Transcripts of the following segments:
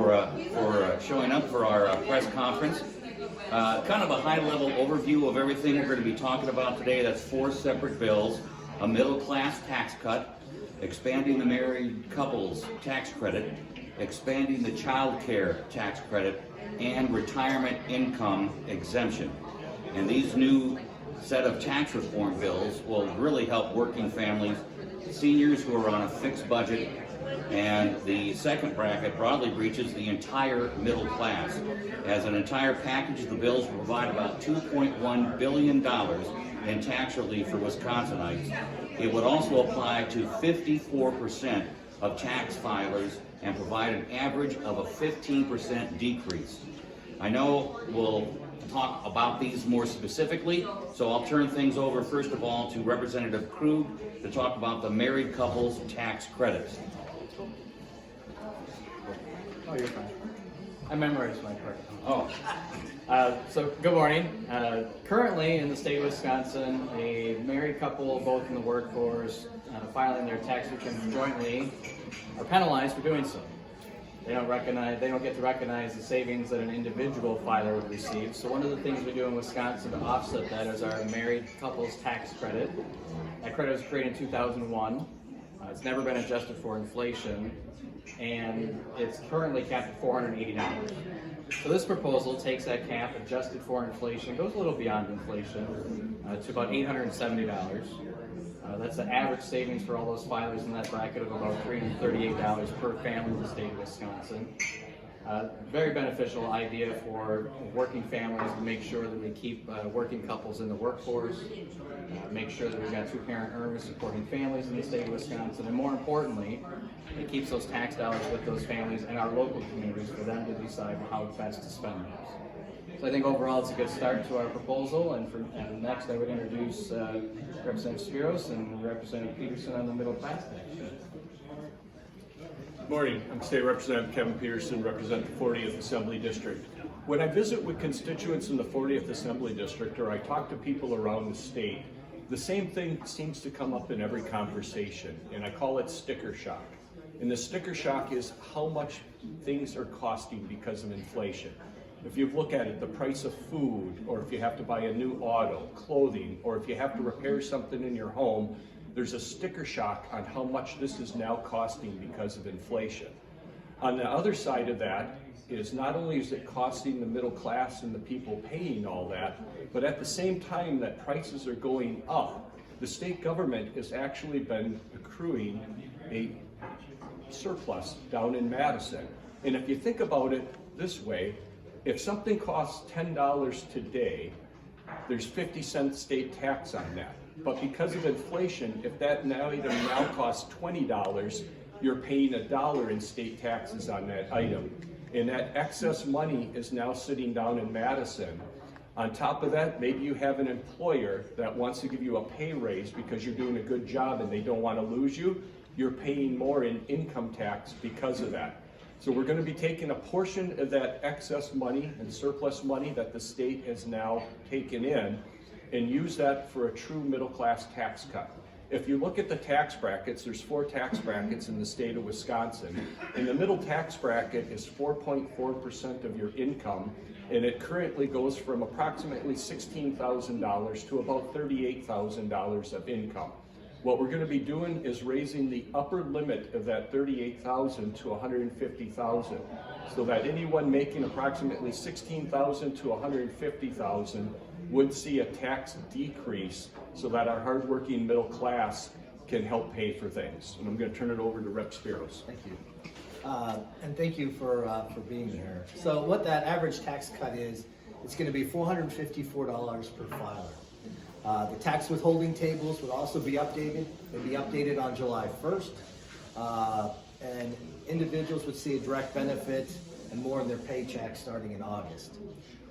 for showing up for our press conference. Kind of a high-level overview of everything we're going to be talking about today. That's 4 separate bills: a middle-class tax cut, expanding the married couples tax credit, expanding the child care tax credit, and retirement income exemption. And these new set of tax reform bills will really help working families, seniors who are on a fixed budget, and the second bracket broadly reaches the entire middle class. As an entire package, the bills will provide about $2.1 billion in tax relief for Wisconsinites. It would also apply to 54% of tax filers and provide an average of a 15% decrease. I know we'll talk about these more specifically, so I'll turn things over first of all to Representative Krug to talk about the married couples tax credits. Oh, you're fine. I memorized my part. Oh. So good morning. Currently in the state of Wisconsin, a married couple, both in the workforce, filing their tax returns jointly, are penalized for doing so. They don't get to recognize the savings that an individual filer would receive. So one of the things we do in Wisconsin to offset that is our married couples tax credit. That credit was created in 2001. It's never been adjusted for inflation, and it's currently capped at $480. So this proposal takes that cap adjusted for inflation, goes a little beyond inflation, to about $870. That's the average savings for all those filers in that bracket of about $338 per family in the state of Wisconsin. Very beneficial idea for working families to make sure that we keep working couples in the workforce, make sure that we've got 2-parent earners supporting families in the state of Wisconsin, and more importantly, it keeps those tax dollars with those families and our local communities for them to decide how best to spend those. So I think overall it's a good start to our proposal, and next I would introduce Representative Spiros and Representative Peterson on the middle class tax. Good morning. I'm State Representative Kevin Peterson, represent the 40th Assembly District. When I visit with constituents in the 40th Assembly District, or I talk to people around the state, the same thing seems to come up in every conversation, and I call it sticker shock. And the sticker shock is how much things are costing because of inflation. If you look at it, the price of food, or if you have to buy a new auto, clothing, or if you have to repair something in your home, there's a sticker shock on how much this is now costing because of inflation. On the other side of that is not only is it costing the middle class and the people paying all that, but at the same time that prices are going up, the state government has actually been accruing a surplus down in Madison. And if you think about it this way, if something costs $10 today, there's 50-cent state tax on that. But because of inflation, if that item now costs $20, you're paying $1 in state taxes on that item. And that excess money is now sitting down in Madison. On top of that, maybe you have an employer that wants to give you a pay raise because you're doing a good job and they don't want to lose you. You're paying more in income tax because of that. So we're going to be taking a portion of that excess money and surplus money that the state has now taken in and use that for a true middle class tax cut. If you look at the tax brackets, there's 4 tax brackets in the state of Wisconsin, and the middle tax bracket is 4.4% of your income, and it currently goes from approximately $16,000 to about $38,000 of income. What we're going to be doing is raising the upper limit of that $38,000 to $150,000, so that anyone making approximately $16,000 to $150,000 would see a tax decrease, so that our hardworking middle class can help pay for things. And I'm going to turn it over to Rep. Spiros. Thank you. And thank you for being here. So what that average tax cut is, it's going to be $454 per filer. The tax withholding tables would also be updated. They'd be updated on July 1st. And individuals would see a direct benefit and more in their paycheck starting in August.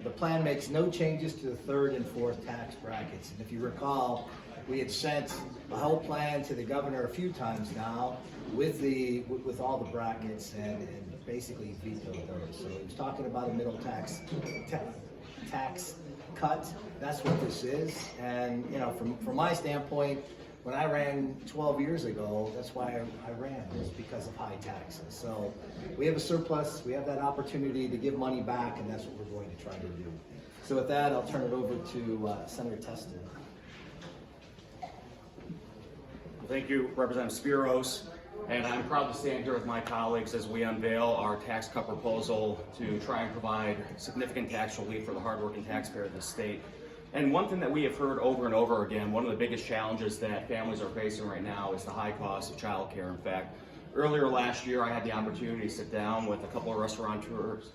The plan makes no changes to the 3rd and 4th tax brackets. And if you recall, we had sent a whole plan to the governor a few times now with all the brackets and basically vetoed those. So he was talking about a middle tax cut. That's what this is. And you know, from my standpoint, when I ran 12 years ago, that's why I ran, was because of high taxes. So we have a surplus, we have that opportunity to give money back, and that's what we're going to try to do. So with that, I'll turn it over to Senator Testin. Thank you, Representative Spiros. And I'm proud to stand here with my colleagues as we unveil our tax cut proposal to try and provide significant tax relief for the hardworking taxpayer of the state. And one thing that we have heard over and over again, one of the biggest challenges that families are facing right now is the high cost of childcare. In fact, earlier last year, I had the opportunity to sit down with a couple of restaurateurs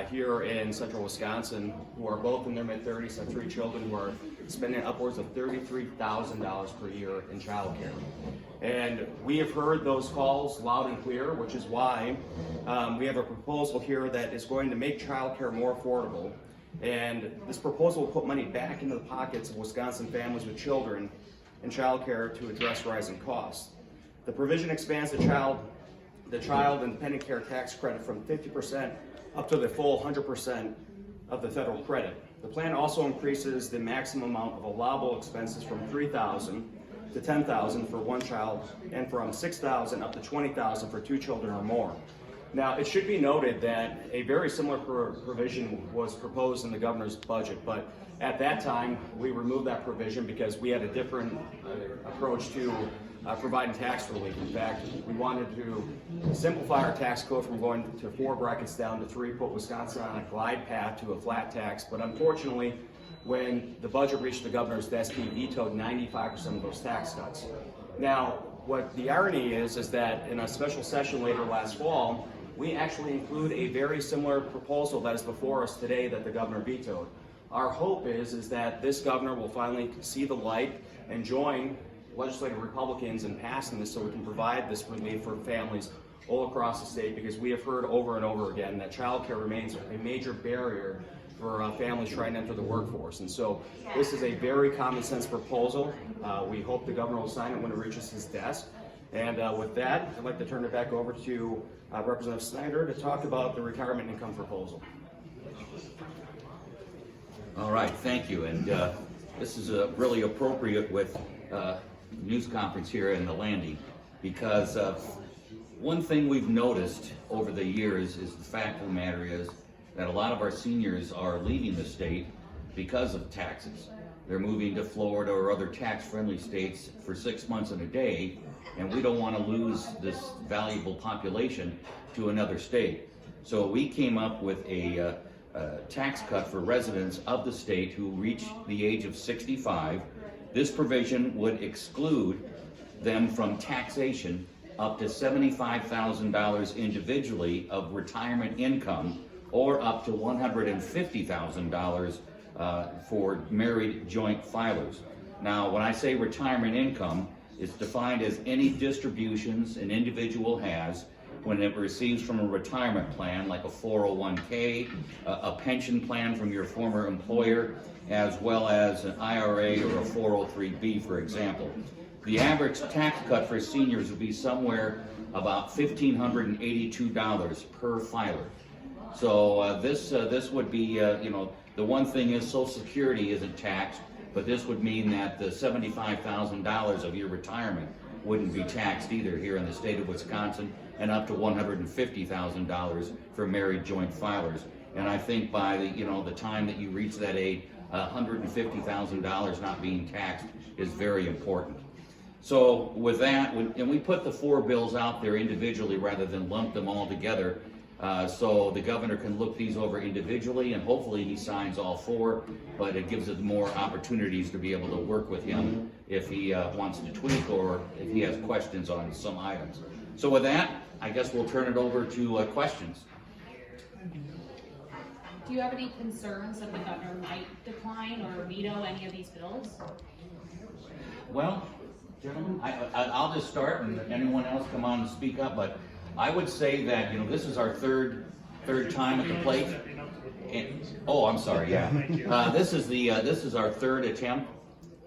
here in central Wisconsin who are both in their mid-30s, have 3 children who are spending upwards of $33,000 per year in childcare. And we have heard those calls loud and clear, which is why we have a proposal here that is going to make childcare more affordable. And this proposal will put money back into the pockets of Wisconsin families with children in childcare to address rising costs. The provision expands the child and dependent care tax credit from 50% up to the full 100% of the federal credit. The plan also increases the maximum amount of allowable expenses from $3,000 to $10,000 for one child, and from $6,000 up to $20,000 for 2 children or more. Now, it should be noted that a very similar provision was proposed in the governor's budget, but at that time, we removed that provision because we had a different approach to providing tax relief. In fact, we wanted to simplify our tax code from going to 4 brackets down to 3, put Wisconsin on a glide path to a flat tax. But unfortunately, when the budget reached the governor's desk, he vetoed 95% of those tax cuts. Now, what the irony is that in a special session later last fall, we actually include a very similar proposal that is before us today that the governor vetoed. Our hope is that this governor will finally see the light and join legislative Republicans in passing this so we can provide this relief for families all across the state, because we have heard over and over again that childcare remains a major barrier for families trying to enter the workforce. And so this is a very common sense proposal. We hope the governor will sign it when it reaches his desk. And with that, I'd like to turn it back over to Representative Snyder to talk about the retirement income proposal. All right, thank you. And this is really appropriate with news conference here in the Landing, because one thing we've noticed over the years is the fact of the matter is that a lot of our seniors are leaving the state because of taxes. They're moving to Florida or other tax-friendly states for 6 months and a day, and we don't want to lose this valuable population to another state. So we came up with a tax cut for residents of the state who reach the age of 65. This provision would exclude them from taxation up to $75,000 individually of retirement income, or up to $150,000 for married joint filers. Now, when I say retirement income, it's defined as any distributions an individual has when it receives from a retirement plan, like a 401k, a pension plan from your former employer, as well as an IRA or a 403b, for example. The average tax cut for seniors would be somewhere about $1,582 per filer. So this would be, the one thing is Social Security isn't taxed, but this would mean that the $75,000 of your retirement wouldn't be taxed either here in the state of Wisconsin, and up to $150,000 for married joint filers. And I think by the time that you reach that age, $150,000 not being taxed is very important. So with that, and we put the 4 bills out there individually rather than lump them all together, so the governor can look these over individually, and hopefully he signs all 4, but it gives us more opportunities to be able to work with him if he wants to tweak or if he has questions on some items. So with that, I guess we'll turn it over to questions. Do you have any concerns that the governor might decline or veto any of these bills? Well, gentlemen, I'll just start, and anyone else come on and speak up. But I would say that this is our third time at the plate. And, oh, I'm sorry. Yeah, this is our third attempt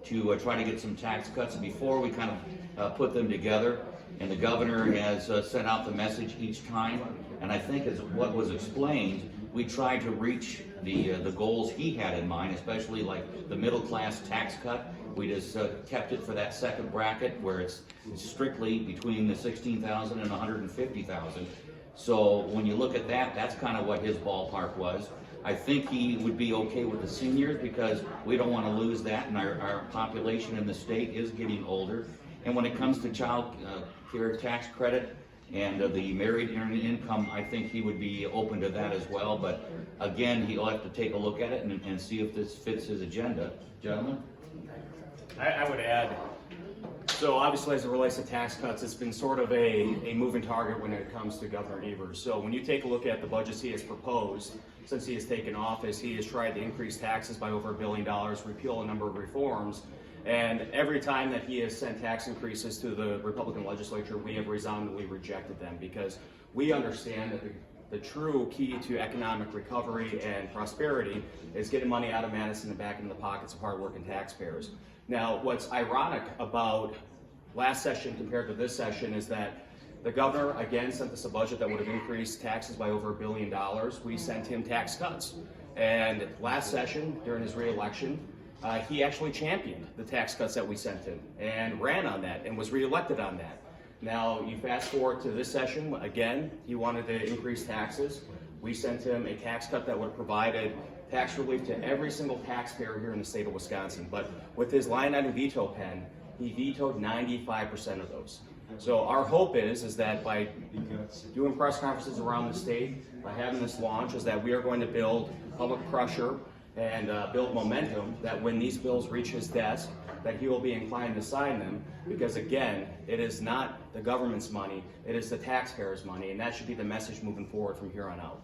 to try to get some tax cuts. Before we kind of put them together, and the governor has sent out the message each time. And I think, as what was explained, we tried to reach the goals he had in mind, especially like the middle class tax cut. We just kept it for that second bracket where it's strictly between the 16,000 and 150,000. So when you look at that, that's kind of what his ballpark was. I think he would be okay with the seniors because we don't want to lose that, and our population in the state is getting older. And when it comes to child care tax credit and the married earned income, I think he would be open to that as well. But again, he'll have to take a look at it and see if this fits his agenda. Gentlemen? I would add, so obviously as it relates to tax cuts, it's been sort of a moving target when it comes to Governor Evers. So when you take a look at the budgets he has proposed, since he has taken office, he has tried to increase taxes by over $1 billion, repeal a number of reforms, and every time that he has sent tax increases to the Republican legislature, we have resoundingly rejected them because we understand that the true key to economic recovery and prosperity is getting money out of Madison and back into the pockets of hardworking taxpayers. Now, what's ironic about last session compared to this session is that the governor again sent us a budget that would have increased taxes by over $1 billion. We sent him tax cuts. And last session, during his re-election, he actually championed the tax cuts that we sent him and ran on that and was reelected on that. Now, you fast forward to this session, again, he wanted to increase taxes. We sent him a tax cut that would have provided tax relief to every single taxpayer here in the state of Wisconsin. But with his line item veto pen, he vetoed 95% of those. So our hope is that by doing press conferences around the state, by having this launch, is that we are going to build public pressure and build momentum that when these bills reach his desk, that he will be inclined to sign them, because again, it is not the government's money, it is the taxpayers' money, and that should be the message moving forward from here on out.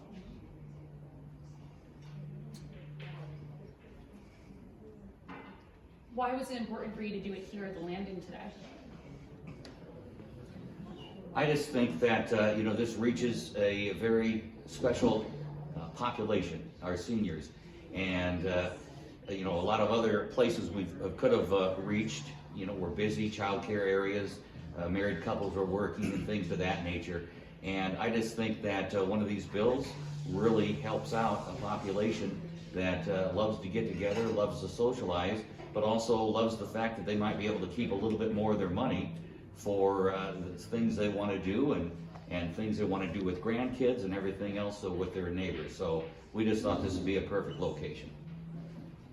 Why was it important for you to do it here at the Landing today? I just think that, this reaches a very special population, our seniors. And, a lot of other places we could have reached, were busy childcare areas, married couples were working and things of that nature. And I just think that one of these bills really helps out a population that loves to get together, loves to socialize, but also loves the fact that they might be able to keep a little bit more of their money for the things they want to do and things they want to do with grandkids and everything else with their neighbors. So we just thought this would be a perfect location.